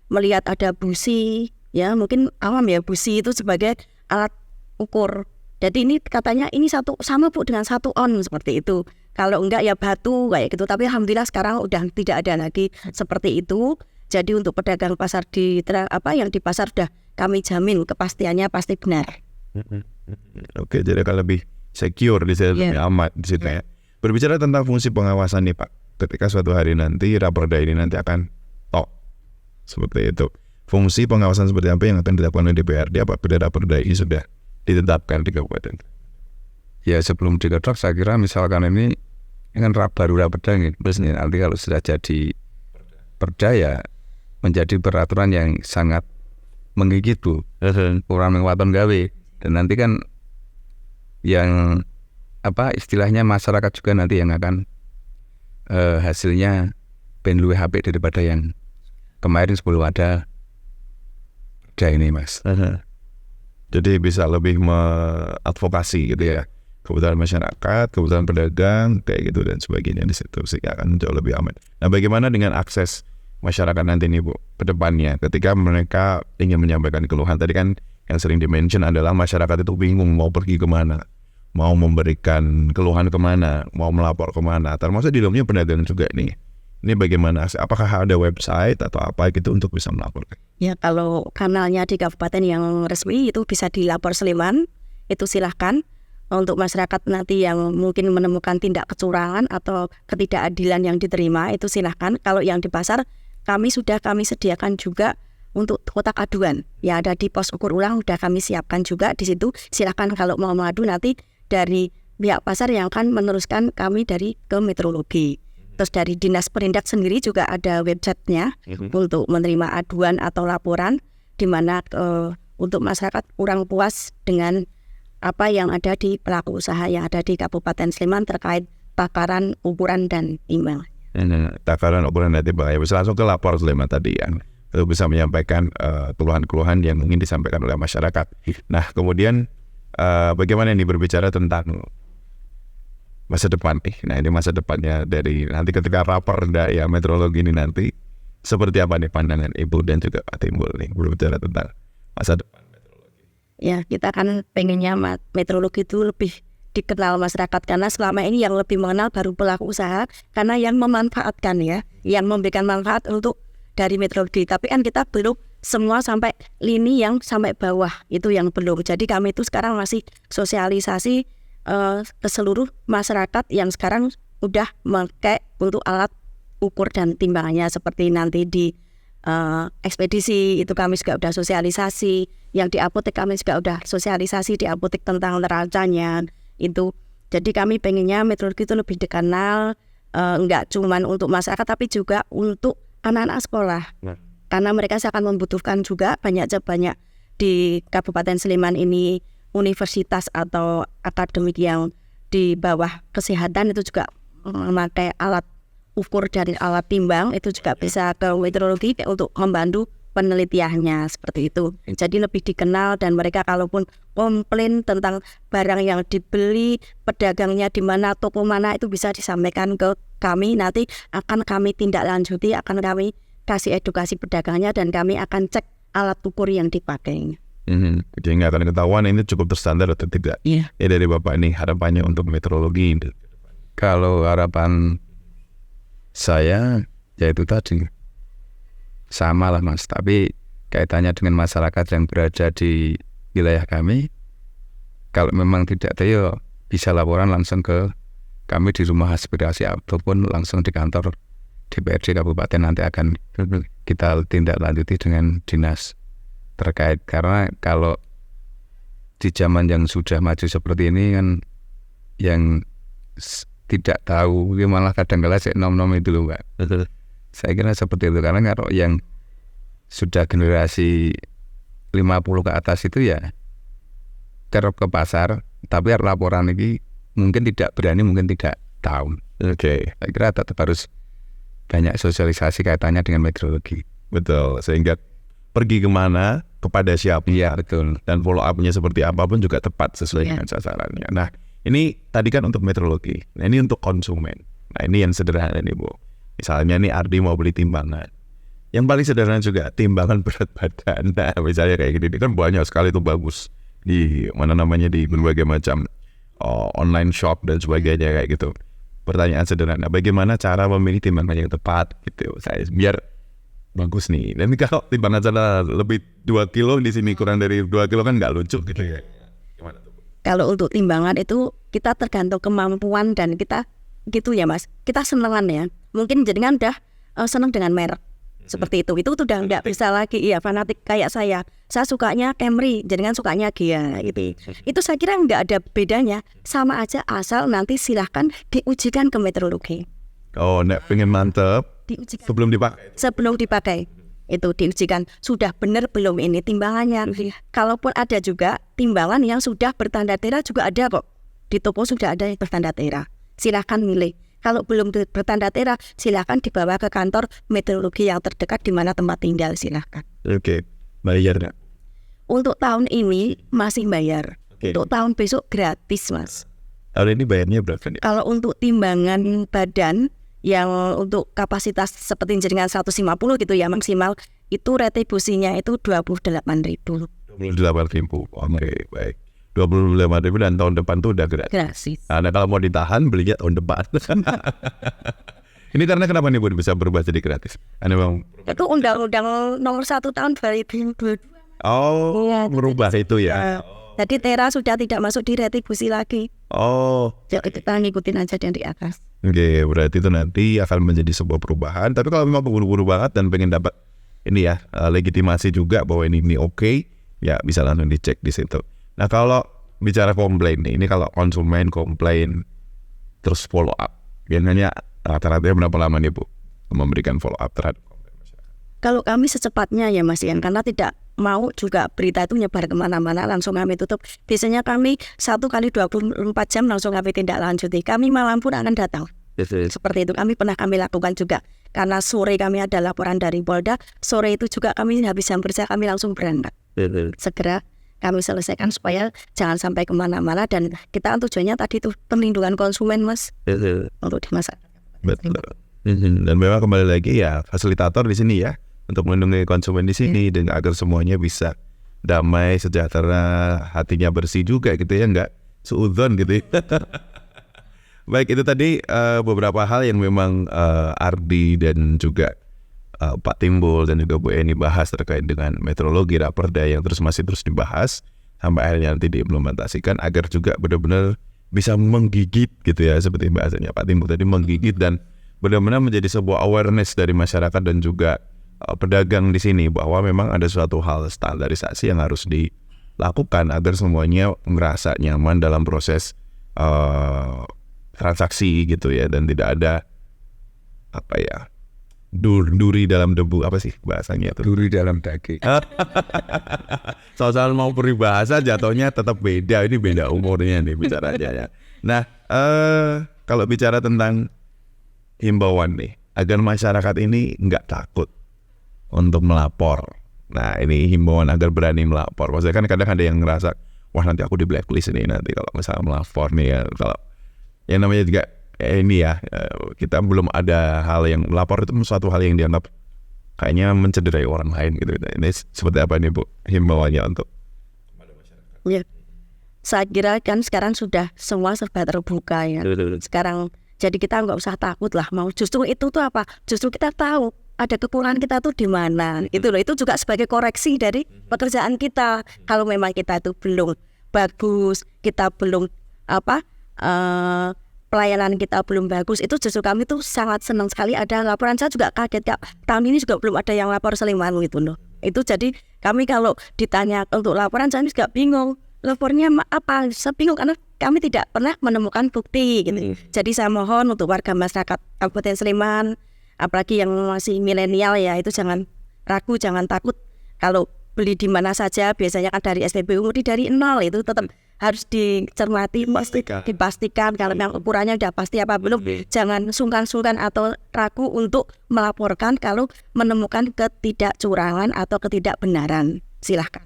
melihat ada busi, ya mungkin awam ya, busi itu sebagai alat ukur. Jadi ini katanya ini sama Bu dengan 1 on seperti itu. Kalau enggak ya batu kayak gitu. Tapi alhamdulillah sekarang udah tidak ada lagi seperti itu. Jadi untuk pedagang pasar yang di pasar sudah kami jamin kepastiannya pasti benar. Oke, jadi akan lebih secure di situ, lebih aman di situ ya. Berbicara tentang fungsi pengawasan nih Pak, ketika suatu hari nanti Raperda ini nanti akan seperti itu. Fungsi pengawasan seperti apa yang akan dilakukan oleh DPRD apabila Raperda ini sudah ditetapkan di kabupaten? Ya sebelum diketok saya kira misalkan ini kan baru Raperda gitu. Terus nanti kalau sudah jadi perda ya menjadi peraturan yang sangat menggigit Bu. Kurang mengwaton gawe. Dan nanti kan yang istilahnya masyarakat juga nanti yang akan hasilnya ben luwih apik daripada yang kemarin sebelum ada perda ini Mas. Jadi bisa lebih mengadvokasi gitu ya, kebutuhan masyarakat, kebutuhan pedagang kayak gitu dan sebagainya di situ, sehingga akan jauh lebih aman. Nah bagaimana dengan akses masyarakat nanti nih Bu, ke depannya ketika mereka ingin menyampaikan keluhan? Tadi kan yang sering di-mention adalah masyarakat itu bingung mau pergi kemana, mau memberikan keluhan kemana, mau melapor kemana, termasuk di dalamnya pedagang juga nih. Ini bagaimana? Apakah ada website atau apa gitu untuk bisa melaporkan? Ya kalau kanalnya di kabupaten yang resmi itu bisa di Lapor Sleman, itu silahkan. Untuk masyarakat nanti yang mungkin menemukan tindak kecurangan atau ketidakadilan yang diterima itu silahkan. Kalau yang di pasar kami sediakan juga untuk kotak aduan yang ada di pos ukur ulang, sudah kami siapkan juga di situ. Silahkan kalau mau mengadu nanti dari pihak pasar yang akan meneruskan kami ke meteorologi. Terus dari Dinas Perindak sendiri juga ada websitenya untuk menerima aduan atau laporan, di mana untuk masyarakat kurang puas dengan apa yang ada di pelaku usaha yang ada di Kabupaten Sleman terkait takaran, ukuran, dan timbang. Takaran, ukuran, dan timbang ya bisa langsung ke Lapor Sleman tadi ya, untuk bisa menyampaikan keluhan-keluhan yang ingin disampaikan oleh masyarakat. Nah kemudian bagaimana ini berbicara tentang masa depan nih. Nah ini masa depannya dari nanti ketika Raperda ya meteorologi ini nanti seperti apa nih pandangan Ibu dan juga Pak Timbul nih berbicara tentang masa depan meteorologi? Ya kita kan pengennya meteorologi itu lebih dikenal masyarakat, karena selama ini yang lebih mengenal baru pelaku usaha karena yang memanfaatkan ya, yang memberikan manfaat untuk dari meteorologi. Tapi kan kita belum semua sampai lini yang sampai bawah itu yang belum. Jadi kami itu sekarang masih sosialisasi ke seluruh masyarakat yang sekarang udah memakai untuk alat ukur dan timbangannya, seperti nanti di ekspedisi itu kami juga udah sosialisasi, yang di apotek kami juga udah sosialisasi di apotek tentang neracanya itu. Jadi kami pengennya meteorologi itu lebih dikenal, enggak cuman untuk masyarakat tapi juga untuk anak-anak sekolah, karena mereka akan membutuhkan juga banyak di Kabupaten Sleman ini universitas atau akademik yang di bawah kesehatan itu juga memakai alat ukur dari alat timbang, itu juga bisa ke meteorologi untuk membantu penelitiannya seperti itu. Jadi lebih dikenal, dan mereka kalaupun komplain tentang barang yang dibeli, pedagangnya di mana, toko mana, itu bisa disampaikan ke kami. Nanti akan kami tindak lanjuti, akan kami kasih edukasi pedagangnya, dan kami akan cek alat ukur yang dipakai. Jadi nggak akan ketahuan ini cukup terstandar atau tidak. Iya. Ya dari Bapak nih harapannya untuk meteorologi. Kalau harapan saya ya itu tadi sama lah Mas, tapi kaitannya dengan masyarakat yang berada di wilayah kami, kalau memang tidak ada ya bisa laporan langsung ke kami di rumah aspirasi ataupun langsung di kantor DPRD Kabupaten, nanti akan kita tindak lanjuti dengan dinas terkait. Karena kalau di zaman yang sudah maju seperti ini kan, yang tidak tahu malah kadang-kala nom-nom itu loh Pak. Betul. Saya kira seperti itu, karena kalau yang sudah generasi 50 ke atas itu ya kerap ke pasar, tapi laporan ini mungkin tidak berani, mungkin tidak tahu. Oke. Saya kira tetap harus banyak sosialisasi kaitannya dengan meteorologi. Betul, sehingga pergi kemana, kepada siapa, Iya betul. dan follow up-nya seperti apapun juga tepat sesuai dengan sasarannya. Nah, ini tadi kan untuk meteorologi. Nah, ini untuk konsumen. Nah, ini yang sederhana nih Bu. Misalnya nih Ardi mau beli timbangan. Yang paling sederhana juga timbangan berat badan. Nah, misalnya kayak gini, ini kan banyak sekali tuh bagus di di berbagai macam online shop dan sebagainya kayak gitu. Pertanyaan sederhana, bagaimana cara memilih timbangan yang tepat gitu, saya biar bagus nih. Dan kalau timbangan sana lebih 2 kilo, di sini kurang dari 2 kilo kan nggak lucu gitu ya. Gimana tuh? Kalau untuk timbangan itu kita tergantung kemampuan dan kita gitu ya Mas. Kita senengan ya. Mungkin jenengan udah seneng dengan merek seperti itu udah nggak bisa lagi fanatik kayak saya. Saya sukanya Camry, jenengan sukanya Gia gitu. Itu saya kira nggak ada bedanya, sama aja, asal nanti silahkan diujikan ke meteorologi. Oh, nek pengen mantep Diujikan sebelum dipakai. Itu diujikan sudah benar belum ini timbangannya. Kalaupun ada juga timbangan yang sudah bertanda tera juga ada kok. Di toko sudah ada yang bertanda tera. Silahkan milih. Kalau belum bertanda tera, silahkan dibawa ke kantor meteorologi yang terdekat di mana tempat tinggal, silahkan. Oke, bayarnya? Untuk tahun ini masih bayar. Oke. Untuk tahun besok gratis Mas. Tahun ini bayarnya berapa nih? Kalau untuk timbangan badan yang untuk kapasitas seperti jaringan 150 gitu ya maksimal, itu retribusinya itu 28.000. 28.000. Oke, baik. 28.000 dan tahun depan tuh udah gratis. Nah, kalau mau ditahan belinya tahun depan. Ini karena kenapa nih Bu bisa berubah jadi gratis? Itu undang-undang nomor 1 tahun 2022. Oh, ya, merubah itu ya. Jadi tera sudah tidak masuk di retribusi lagi. Oh. Jadi kita ngikutin aja dari atas. Oke, berarti itu nanti akan menjadi sebuah perubahan. Tapi kalau memang buru-buru banget dan pengen dapat ini ya legitimasi juga bahwa ini oke, ya bisa langsung dicek di situ. Nah, kalau bicara komplain nih, ini kalau konsumen komplain terus follow up, biasanya rata-rata berapa lama nih Bu memberikan follow up terhadap komplain masyarakat? Kalau kami secepatnya ya Mas Ian, karena tidak mau juga berita itu nyebar kemana-mana, langsung kami tutup. Biasanya kami 1 kali 24 jam langsung kami tindak lanjuti. Kami malam pun akan datang. Seperti itu kami lakukan juga. Karena sore kami ada laporan dari Polda, sore itu juga kami habis jam kerja kami langsung berangkat. Segera kami selesaikan supaya jangan sampai kemana-mana, dan kita tujuannya tadi itu perlindungan konsumen Mas. Untuk di masyarakat. Betul. Dan memang kembali lagi ya fasilitator di sini ya untuk melindungi konsumen di sini dan agar semuanya bisa damai, sejahtera, hatinya bersih juga gitu ya, nggak suudzon gitu ya. Baik, itu tadi beberapa hal yang memang Ardi dan juga Pak Timbul dan juga Bu Eni bahas terkait dengan meteorologi, raperda yang masih terus dibahas sampai akhirnya nanti diimplementasikan agar juga benar-benar bisa menggigit gitu ya, seperti bahasanya Pak Timbul tadi, menggigit dan benar-benar menjadi sebuah awareness dari masyarakat dan juga pedagang di sini bahwa memang ada suatu hal standarisasi yang harus dilakukan agar semuanya merasa nyaman dalam proses transaksi gitu ya, dan tidak ada duri dalam debu, apa sih bahasanya itu? Duri dalam daging. Soal mau peribahasa jatuhnya tetap beda, ini beda umurnya nih bicaranya ya. Nah, kalau bicara tentang himbauan nih, agar masyarakat ini nggak takut untuk melapor Nah ini himbauan agar berani melapor. Maksudnya kan kadang ada yang ngerasa, wah nanti aku di blacklist nih nanti kalau misalnya melapor nih ya. Kalau yang namanya juga ini ya, kita belum ada hal yang melapor itu suatu hal yang dianggap kayaknya mencederai orang lain gitu. Ini seperti apa nih Bu himbauannya untuk Ya, saya kira kan sekarang sudah semua serba terbuka ya. Sekarang jadi kita nggak usah takut lah. Mau justru itu tuh apa? Justru kita tahu ada kekurangan kita tuh di mana. Itu loh. Itu juga sebagai koreksi dari pekerjaan kita. Kalau memang kita itu belum bagus, kita belum pelayanan kita belum bagus, itu justru kami tuh sangat senang sekali ada laporan. Saya juga kaget Kak, tahun ini juga belum ada yang lapor Sleman gitu loh. Itu jadi kami kalau ditanya untuk laporan, saya juga bingung. Lapornya apa? Saya bingung karena kami tidak pernah menemukan bukti gitu. Jadi saya mohon untuk warga masyarakat Kabupaten Sleman, apalagi yang masih milenial ya, itu jangan ragu, jangan takut. Kalau beli di mana saja, biasanya kan dari SPBU dari nol, itu tetap harus dicermati, dipastikan kalau memang ukurannya udah pasti apa belum. Jangan sungkan-sungkan atau ragu untuk melaporkan kalau menemukan ketidakcurangan atau ketidakbenaran. Silahkan.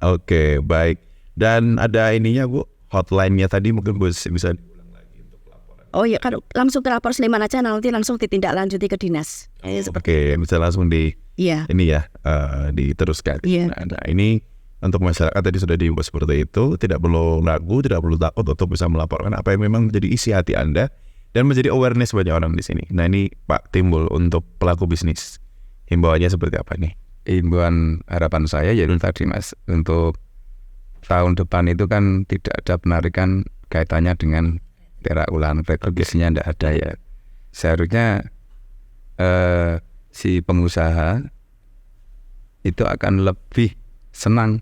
Oke, baik. Dan ada ininya Bu, hotline-nya tadi mungkin bisa diulang lagi untuk laporan. Oh iya, kalau langsung ke lapor Sleman aja, nanti langsung ditindaklanjuti ke dinas. Oke, bisa langsung ini ya, diteruskan. Nah ini untuk masyarakat tadi sudah diimbau seperti itu, tidak perlu ragu, tidak perlu takut untuk bisa melaporkan apa yang memang menjadi isi hati Anda dan menjadi awareness banyak orang di sini. Nah ini Pak Timbul, untuk pelaku bisnis, himbauannya seperti apa nih? Himbauan harapan saya yaitu tadi Mas, untuk tahun depan itu kan tidak ada penarikan kaitannya dengan perak ulang, retribusinya tidak ada ya. Seharusnya si pengusaha itu akan lebih senang.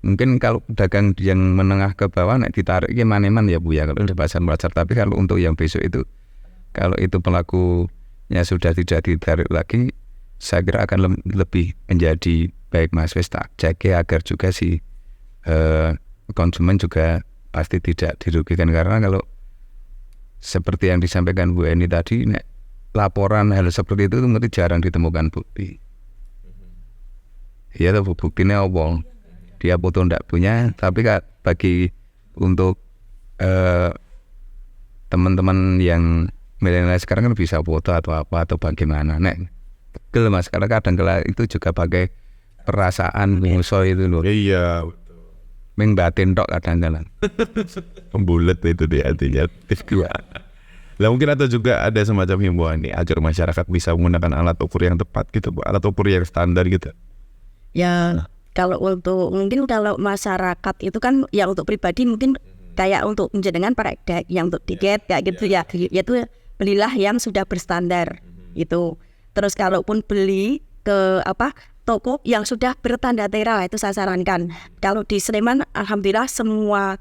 Mungkin kalau pedagang yang menengah ke bawah nek ditarik man-man ya Bu ya, kalau di pasar-pasar. Tapi kalau untuk yang besok itu, kalau itu pelakunya sudah tidak ditarik lagi, saya kira akan lebih menjadi baik Mas Wes, tak jaga agar juga si konsumen juga pasti tidak dirugikan. Karena kalau seperti yang disampaikan Bu Eni tadi, nek laporan hal seperti itu mungkin jarang ditemukan bukti. Ya tuh buktinya apa? Dia foto ndak punya, tapi bagi untuk teman-teman yang milenial sekarang kan bisa foto atau apa atau bagaimana. Nek pegel Mas, karena kadang-kala itu juga pakai perasaan musuh itu loh. Iya. Meng batin tok kadang-kala. Pembulet itu dia artinya. Lah mungkin atau juga ada semacam himbauan nih agar masyarakat bisa menggunakan alat ukur yang tepat gitu, alat ukur yang standar gitu. Ya, kalau masyarakat itu kan ya untuk pribadi mungkin kayak untuk jenengan pakai yang untuk tiket kayak gitu ya, yaitu belilah yang sudah berstandar itu. Terus kalaupun beli ke toko yang sudah bertanda tera, itu saya sarankan. Kalau di Sleman alhamdulillah semua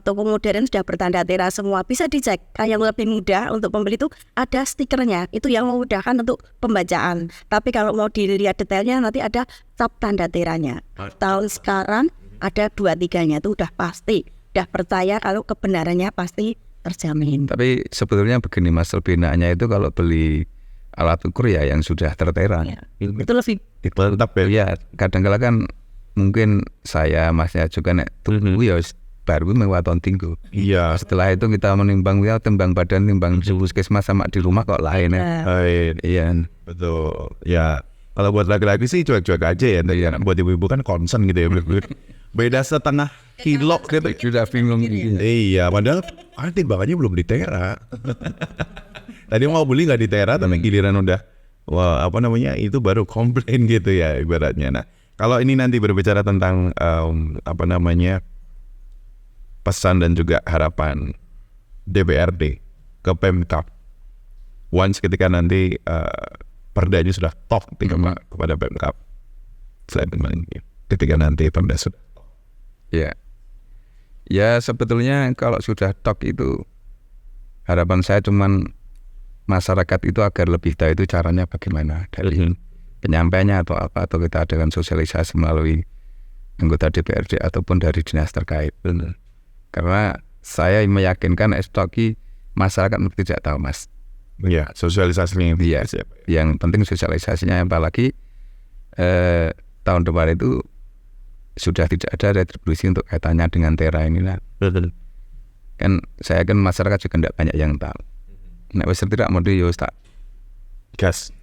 toko modern sudah bertanda tera semua, bisa dicek. Yang lebih mudah untuk pembeli itu ada stikernya, itu yang memudahkan untuk pembacaan. Tapi kalau mau dilihat detailnya nanti ada cap tanda teranya. Tahun sekarang ada 2-3-nya, itu udah pasti, udah percaya kalau kebenarannya pasti terjamin. Tapi sebetulnya begini Mas, lebih enaknya itu kalau beli alat ukur ya yang sudah tertera. Ya, itu lebih tetap ya. Kadang-kala kan mungkin saya Masnya juga nek tunggu ya baru mewaton tinggu. Iya. Setelah itu kita menimbang ya, timbang badan, timbang puskesmas sama di rumah kok lain ya. Iya. Betul. Ya. Kalau buat laki-laki sih cuek-cuek aja ya. Iya. Buat ibu-ibu kan concern gitu ya. Beda setengah kilo gitu. Sudah bingung. Iya. Padahal timbangannya belum ditera. Tadi mau beli nggak ditera, tapi giliran udah itu baru komplain gitu ya ibaratnya. Nah, kalau ini nanti berbicara tentang pesan dan juga harapan DPRD ke Pemkab, once ketika nanti perdanya sudah top kepada Pemkab, ketika nanti perda sudah top. Ya sebetulnya kalau sudah top itu harapan saya cuman masyarakat itu agar lebih tahu itu caranya bagaimana, dari penyampaiannya atau apa, atau kita adakan sosialisasi melalui anggota DPRD ataupun dari dinas terkait. Karena saya meyakinkan stoki masyarakat tidak tahu Mas. Ya, sosialisasinya yang penting sosialisasinya, apalagi tahun depan itu sudah tidak ada retribusi untuk kaitannya dengan Tera inilah. Kan saya kan masyarakat juga tidak banyak yang tahu. Nek wis tidak mau yo tak gas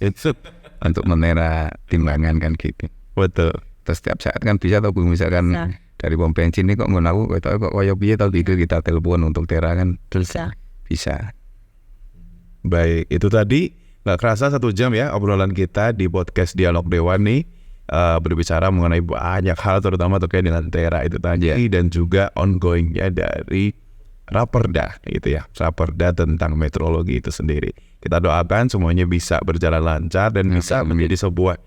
itu untuk menera timbangan kan gitu. Betul. Terus setiap saat kan bisa atau misalkan dari pom bensin ini kok ngono aku kok koyo piye tau gitu kita telepon untuk Tera kan bisa. Baik, itu tadi nggak kerasa 1 jam ya obrolan kita di podcast Dialog Dewan nih, berbicara mengenai banyak hal terutama terkait dengan Tera itu tadi dan juga ongoingnya dari Raperda gitu ya, Raperda tentang meteorologi itu sendiri. Kita doakan semuanya bisa berjalan lancar dan bisa menjadi sebuah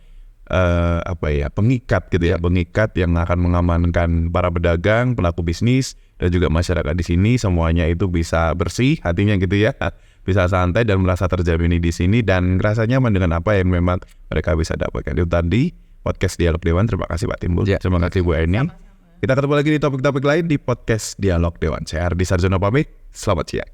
pengikat gitu ya, pengikat yang akan mengamankan para pedagang, pelaku bisnis dan juga masyarakat di sini, semuanya itu bisa bersih hatinya gitu ya, bisa santai dan merasa terjamin di sini dan rasa nyaman dengan apa yang memang mereka bisa dapatkan. Itu tadi podcast Dialog Dewan. Terima kasih Pak Timbul, terima kasih Bu Eni. Kita ketemu lagi di topik-topik lain di podcast Dialog Dewan. Saya Ardi Sarjono pamit, selamat siang.